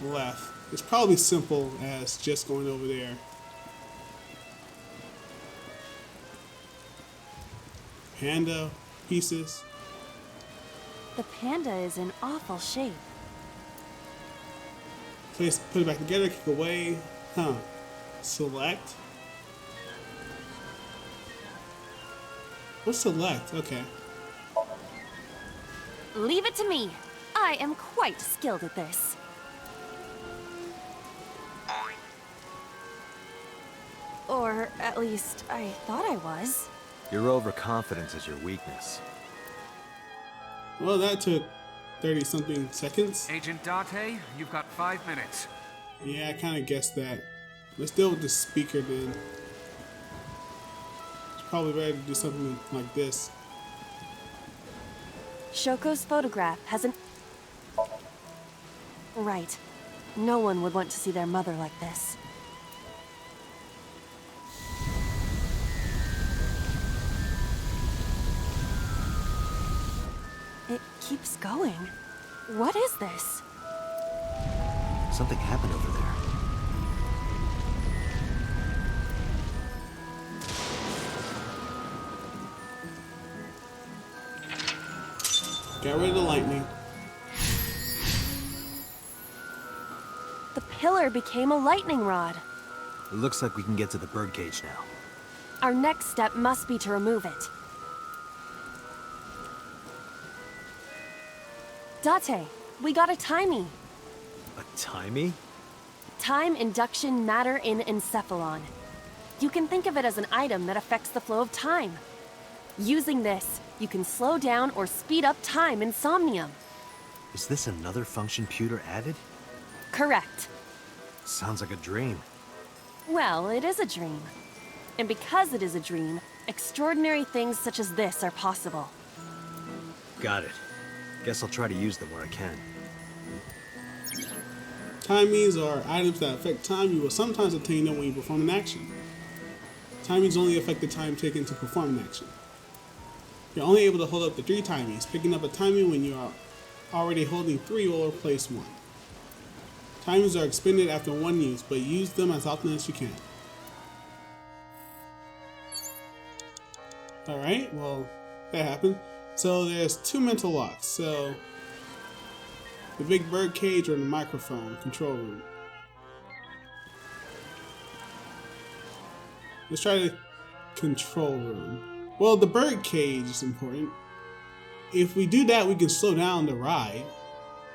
left. It's probably simple as just going over there. Panda pieces. The panda is in awful shape. Place, put it back together, kick away. Select. What's select? Okay. Leave it to me. I am quite skilled at this. Or at least I thought I was. Your overconfidence is your weakness. Well, that took 30-something seconds. Agent Date, you've got 5 minutes. Yeah, I kind of guessed that. Let's deal with the speaker then. It's probably ready to do something like this. Shoko's photograph has an... Right. No one would want to see their mother like this. It keeps going. What is this? Something happened over there. Got rid of the lightning. The pillar became a lightning rod. It looks like we can get to the birdcage now. Our next step must be to remove it. Date, we got a timey. A timey? Time induction matter in encephalon. You can think of it as an item that affects the flow of time. Using this, you can slow down or speed up time in Somnium. Is this another function Pewter added? Correct. Sounds like a dream. Well, it is a dream. And because it is a dream, extraordinary things such as this are possible. Got it. Guess I'll try to use them where I can. Timies are items that affect time. You will sometimes obtain them when you perform an action. Timies only affect the time taken to perform an action. You're only able to hold up to 3 timies. Picking up a timie when you are already holding 3 will replace 1. Timies are expended after 1 use, but use them as often as you can. Alright, well, that happened. So there's 2 mental locks. So the big bird cage or the microphone control room. Let's try the control room. Well, the bird cage is important. If we do that, we can slow down the ride,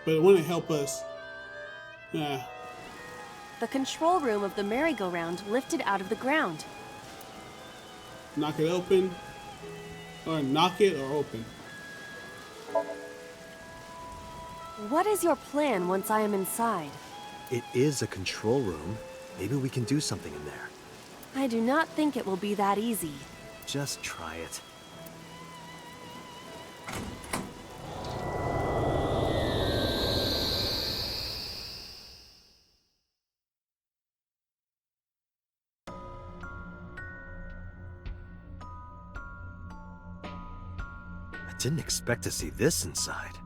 but it wouldn't help us. The control room of the merry-go-round lifted out of the ground. Knock it open, or knock it or open. What is your plan once I am inside? It is a control room. Maybe we can do something in there. I do not think it will be that easy. Just try it. I didn't expect to see this inside.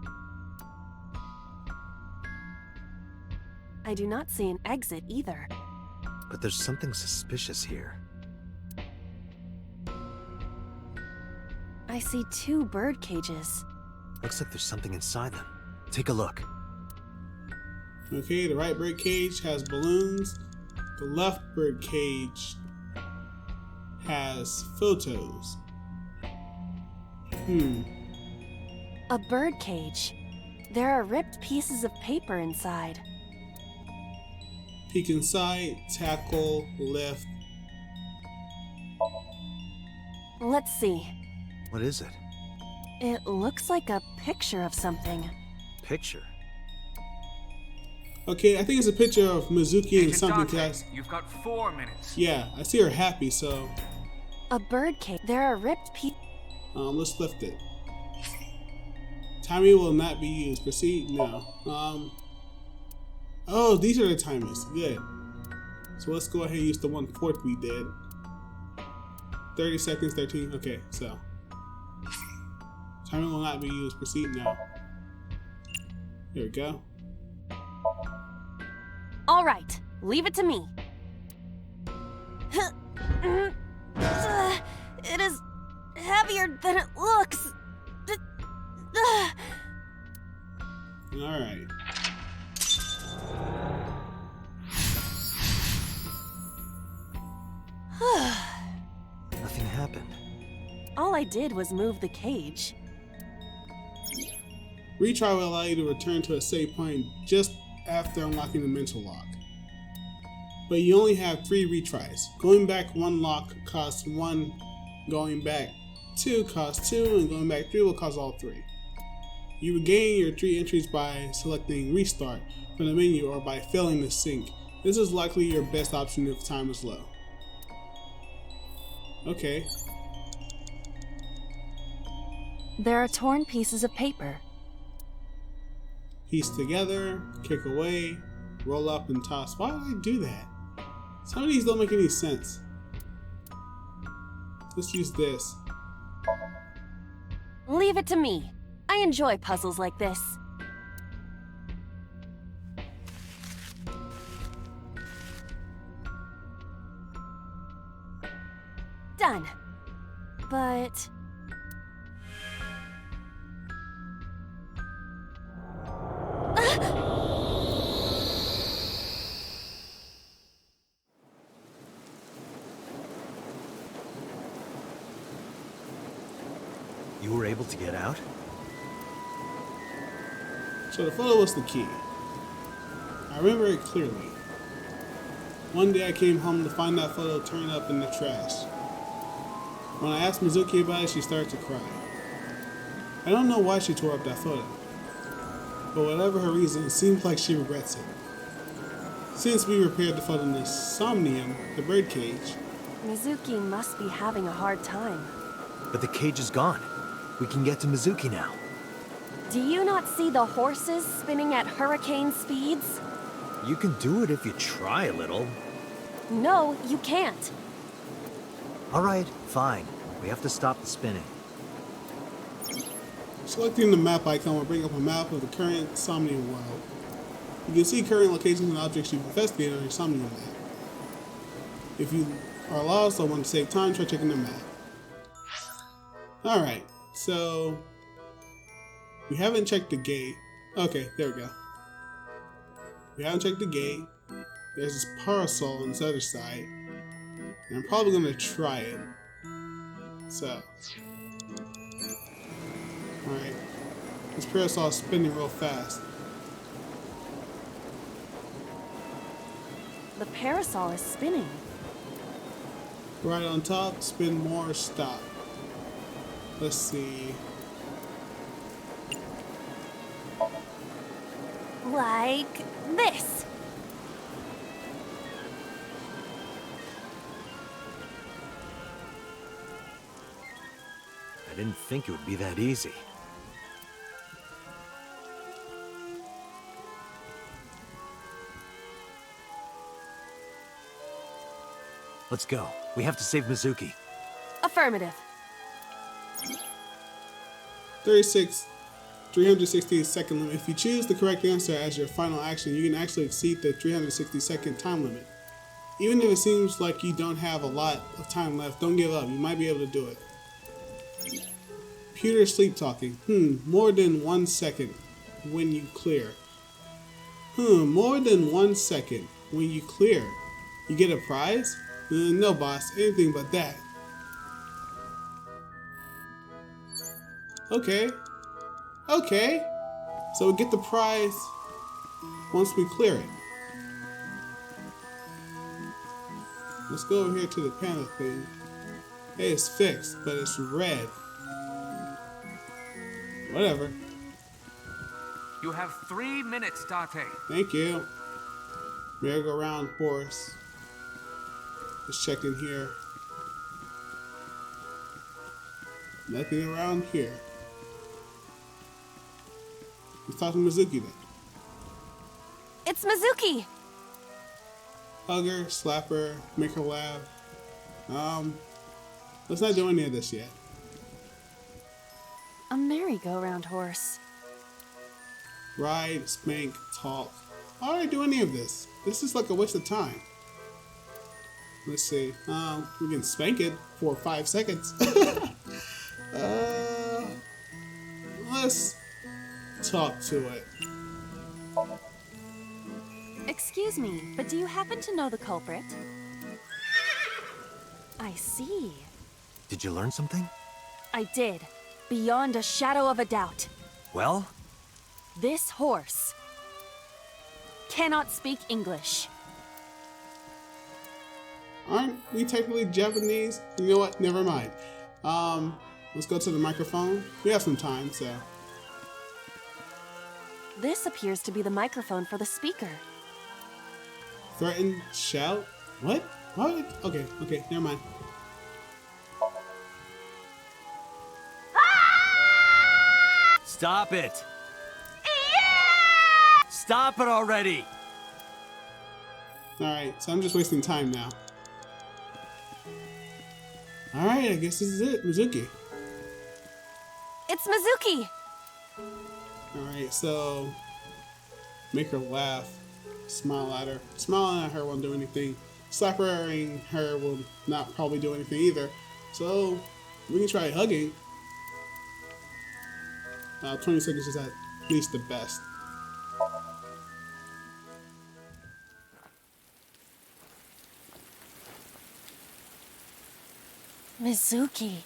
I do not see an exit either. But there's something suspicious here. I see 2 bird cages. Looks like there's something inside them. Take a look. Okay, the right bird cage has balloons. The The left bird cage has photos. A bird cage. There are ripped pieces of paper inside. Peek inside, tackle, lift. Let's see. What is it? It looks like a picture of something. Picture? Okay, I think it's a picture of Mizuki and Agent something Dante, class. you've got 4 minutes. Yeah, I see her happy, so A bird cage. There are ripped pieces. let's lift it. Timing will not be used. Proceed? No. Oh, these are the timers. Good. So let's go ahead and use the 1/4 we did. 30 seconds, 13. Okay, so. Timing will not be used. Proceed now. There we go. All right, leave it to me. It is heavier than it looks. Alright. Nothing happened. All I did was move the cage. Retry will allow you to return to a save point just after unlocking the mental lock. But you only have 3 retries. Going back 1 lock costs 1, going back 2 costs 2, and going back 3 will cost all 3. You regain your 3 entries by selecting Restart from the menu or by failing to sync. This is likely your best option if time is low. Okay. There are torn pieces of paper. Piece together, kick away, roll up and toss. Why would I do that? Some of these don't make any sense. Let's use this. Leave it to me. I enjoy puzzles like this. Done. But... You were able to get out? So the photo was the key. I remember it clearly. One day I came home to find that photo turned up in the trash. When I asked Mizuki about it, she started to cry. I don't know why she tore up that photo, but whatever her reason, it seems like she regrets it. Since we repaired the photo in the Somnium, the birdcage, Mizuki must be having a hard time. But the cage is gone. We can get to Mizuki now. Do you not see the horses spinning at hurricane speeds? You can do it if you try a little. No, you can't. Alright, fine. We have to stop the spinning. selecting the map icon will bring up a map of the current Somnium world. You can see current locations and objects you've investigated on your Somnium map. If you are lost or want to save time, try checking the map. Alright, so we haven't checked the gate. Okay, there we go. We haven't checked the gate. There's this parasol on this other side. And I'm probably going to try it. So. Alright. This parasol is spinning real fast. The parasol is spinning. Right on top, spin more, stop. Let's see. Like this. I didn't think it would be that easy. Let's go. We have to save Mizuki. Affirmative. 360-second limit. If you choose the correct answer as your final action, you can actually exceed the 360-second time limit. Even if it seems like you don't have a lot of time left, don't give up. You might be able to do it. Computer sleep talking. More than 1 second when you clear. More than 1 second when you clear. You get a prize? No, boss. Anything but that. Okay. Okay. So we get the prize once we clear it. Let's go over here to the panel thing. Hey, it's fixed, but it's red. Whatever. You have 3 minutes, Date. Thank you. Merry-go-round horse. Let's check in here. Nothing around here. Let's talk to Mizuki then. It's Mizuki! Hug her, slap her, make her laugh. Let's not do any of this yet. A merry-go-round horse. Ride, spank, talk. I already do any of this. This is like a waste of time. Let's see. We can spank it for 5 seconds. Let's talk to it. Excuse me, but do you happen to know the culprit? I see. Did you learn something? I did. Beyond a shadow of a doubt. Well? This horse cannot speak English. Aren't we technically Japanese? You know what? Never mind. Let's go to the microphone. We have some time, so. This appears to be the microphone for the speaker. Threaten, shout? What? What? Okay, never mind. Stop it! Stop it already! Alright, so I'm just wasting time now. Alright, I guess this is it, Mizuki. It's Mizuki! Alright, so make her laugh, smile at her. Smiling at her won't do anything. Slapping her will not probably do anything either. So we can try hugging. 20 seconds is at least the best. Mizuki.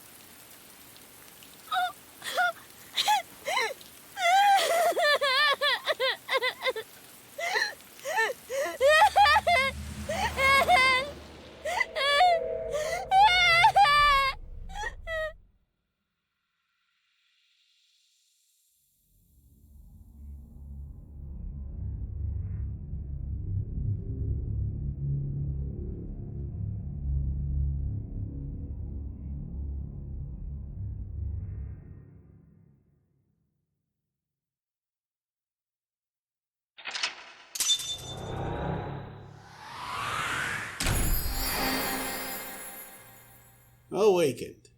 Awakened.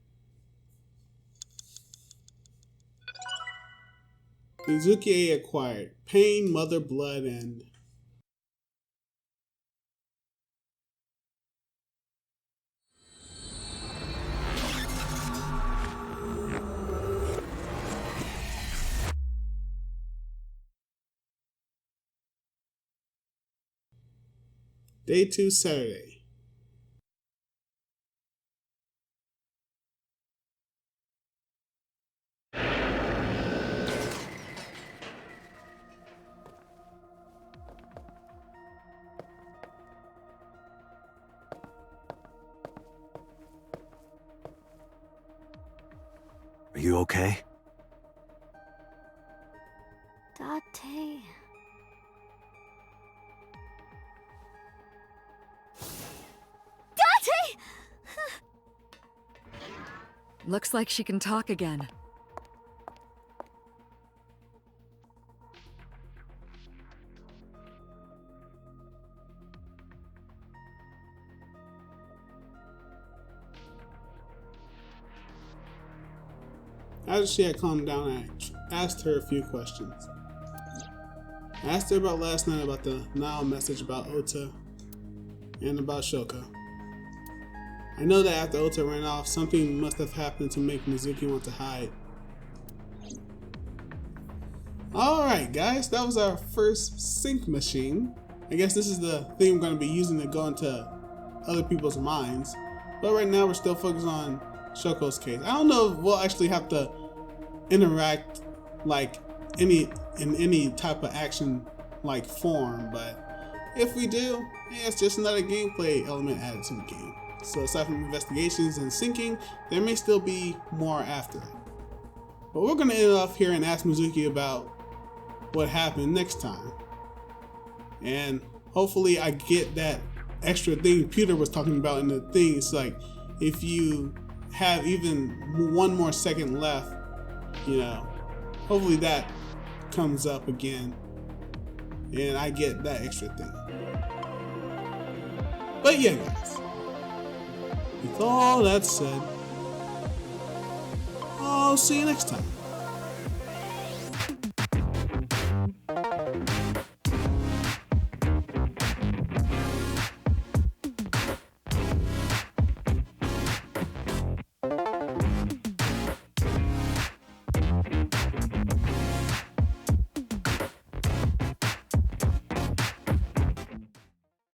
Mizuki acquired pain, mother blood, and Day 2 Saturday. Are you okay? Date. Date! Looks like she can talk again. After she had calmed down, I asked her a few questions. I asked her about last night, about the Nile message about Ota, and about Shoko. I know that after Ota ran off, something must have happened to make Mizuki want to hide. Alright guys, that was our first sync machine. I guess this is the thing I'm going to be using to go into other people's minds. But right now we're still focused on Shoko's case. I don't know if we'll actually have to interact like in any type of action like form, but if we do, yeah, it's just another gameplay element added to the game. So aside from investigations and sinking, there may still be more after it. But we're going to end off here and ask Mizuki about what happened next time. And hopefully I get that extra thing Peter was talking about in the thing. It's like, if you have even one more second left, you know, hopefully that comes up again and I get that extra thing. But yeah, guys, with all that said, I'll see you next time.